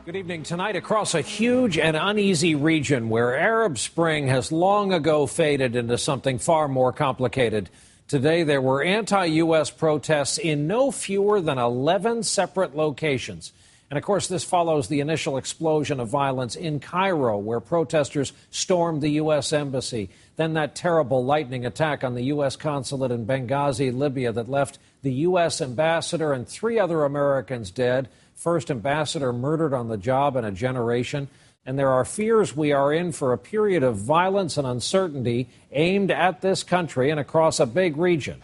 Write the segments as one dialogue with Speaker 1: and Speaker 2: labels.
Speaker 1: Good evening. Tonight, across a huge and uneasy region where Arab Spring has long ago faded into something far more complicated. Today, there were anti-U.S. protests in no fewer than 11 separate locations. And of course, this follows the initial explosion of violence in Cairo, where protesters stormed the U.S. embassy. Then that terrible lightning attack on the U.S. consulate in Benghazi, Libya, that left the U.S. ambassador and 3 other Americans dead. First ambassador murdered on the job in a generation. And there are fears we are in for a period of violence and uncertainty aimed at this country and across a big region.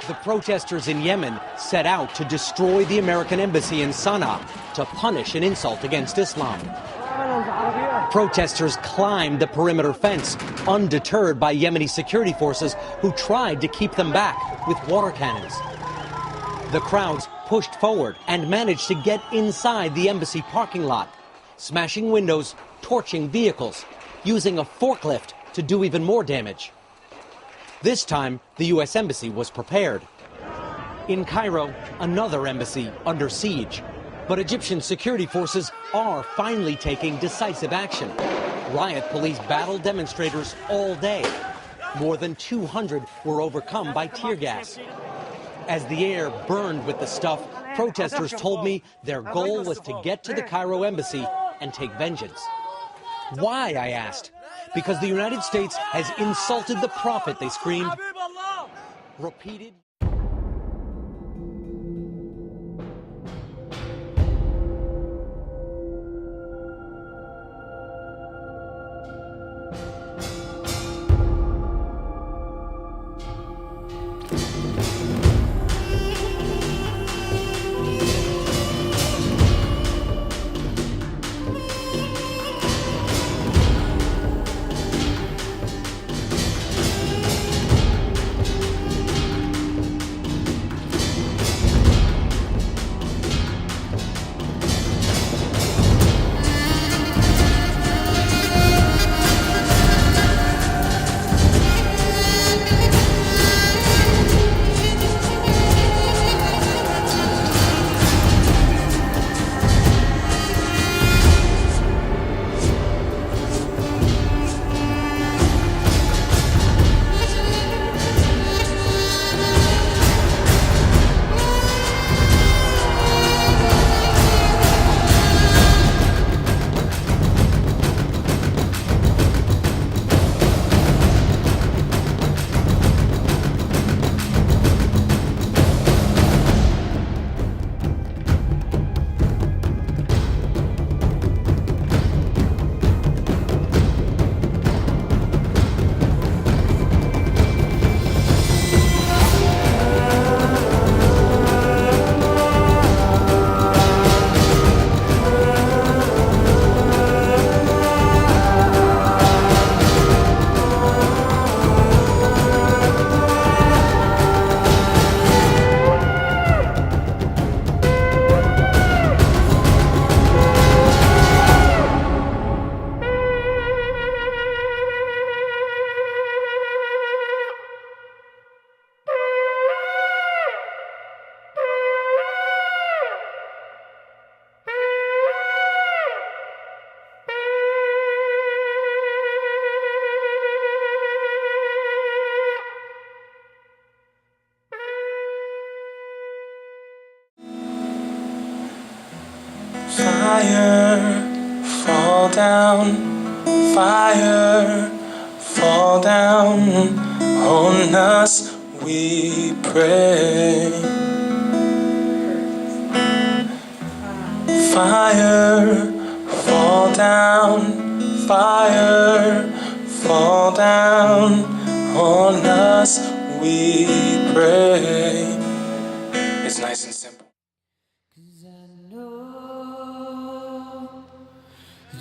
Speaker 2: The protesters in Yemen set out to destroy the American embassy in Sana'a to punish an insult against Islam. Protesters climbed the perimeter fence, undeterred by Yemeni security forces who tried to keep them back with water cannons. The crowds pushed forward and managed to get inside the embassy parking lot, smashing windows, torching vehicles, using a forklift to do even more damage. This time, the U.S. Embassy was prepared. In Cairo, another embassy under siege. But Egyptian security forces are finally taking decisive action. Riot police battled demonstrators all day. More than 200 were overcome by tear gas. As the air burned with the stuff, protesters told me their goal was to get to the Cairo embassy and take vengeance. Why, I asked. Because the United States has insulted the prophet, they screamed. Repeated.
Speaker 3: Fire, fall down, fire, fall down on us, we pray. Fire, fall down, fire, fall down on us, we pray. It's nice and simple.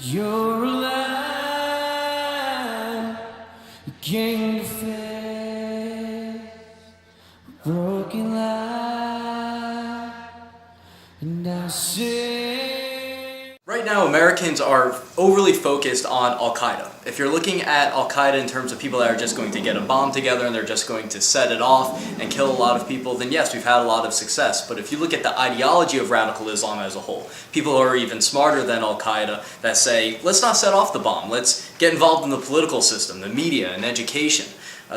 Speaker 4: You're alive, you came to face a broken life, and I say
Speaker 5: Right now, Americans are overly focused on Al-Qaeda. If you're looking at Al-Qaeda in terms of people that are just going to get a bomb together and they're just going to set it off and kill a lot of people, then yes, we've had a lot of success. But if you look at the ideology of radical Islam as a whole, people who are even smarter than Al-Qaeda that say, let's not set off the bomb, let's get involved in the political system, the media, and education,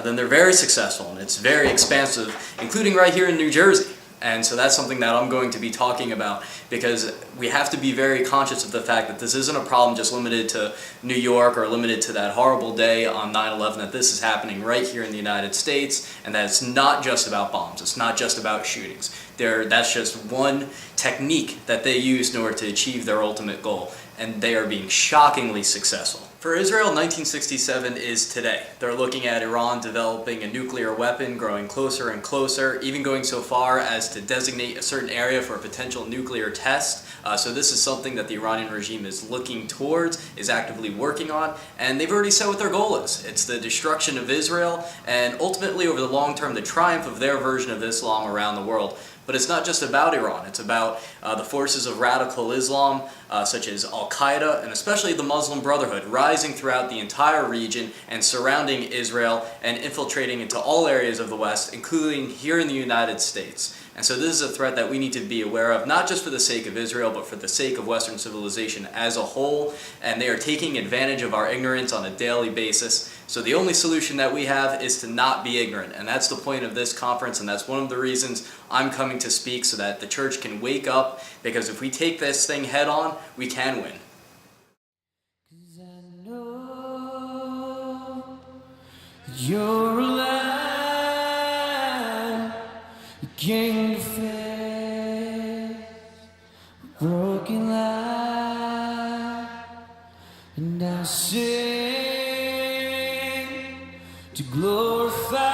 Speaker 5: then they're very successful and it's very expansive, including right here in New Jersey. And so that's something that I'm going to be talking about, because we have to be very conscious of the fact that this isn't a problem just limited to New York or limited to that horrible day on 9/11, that this is happening right here in the United States, and that it's not just about bombs, it's not just about shootings. That's just one technique that they use in order to achieve their ultimate goal, and they are being shockingly successful. For Israel, 1967 is today. They're looking at Iran developing a nuclear weapon, growing closer and closer, even going so far as to designate a certain area for a potential nuclear test. So this is something that the Iranian regime is looking towards, is actively working on, and they've already said what their goal is. It's the destruction of Israel, and ultimately over the long term, the triumph of their version of Islam around the world. But it's not just about Iran, it's about the forces of radical Islam, such as Al-Qaeda, and especially the Muslim Brotherhood, rising throughout the entire region and surrounding Israel and infiltrating into all areas of the West, including here in the United States. And so this is a threat that we need to be aware of, not just for the sake of Israel, but for the sake of Western civilization as a whole. And they are taking advantage of our ignorance on a daily basis. So the only solution that we have is to not be ignorant. And that's the point of this conference, and that's one of the reasons I'm coming to speak, so that the church can wake up, because if we take this thing head on, we can win.
Speaker 4: 'Cause I know you're alive, you came to face a broken life, and I sing to glorify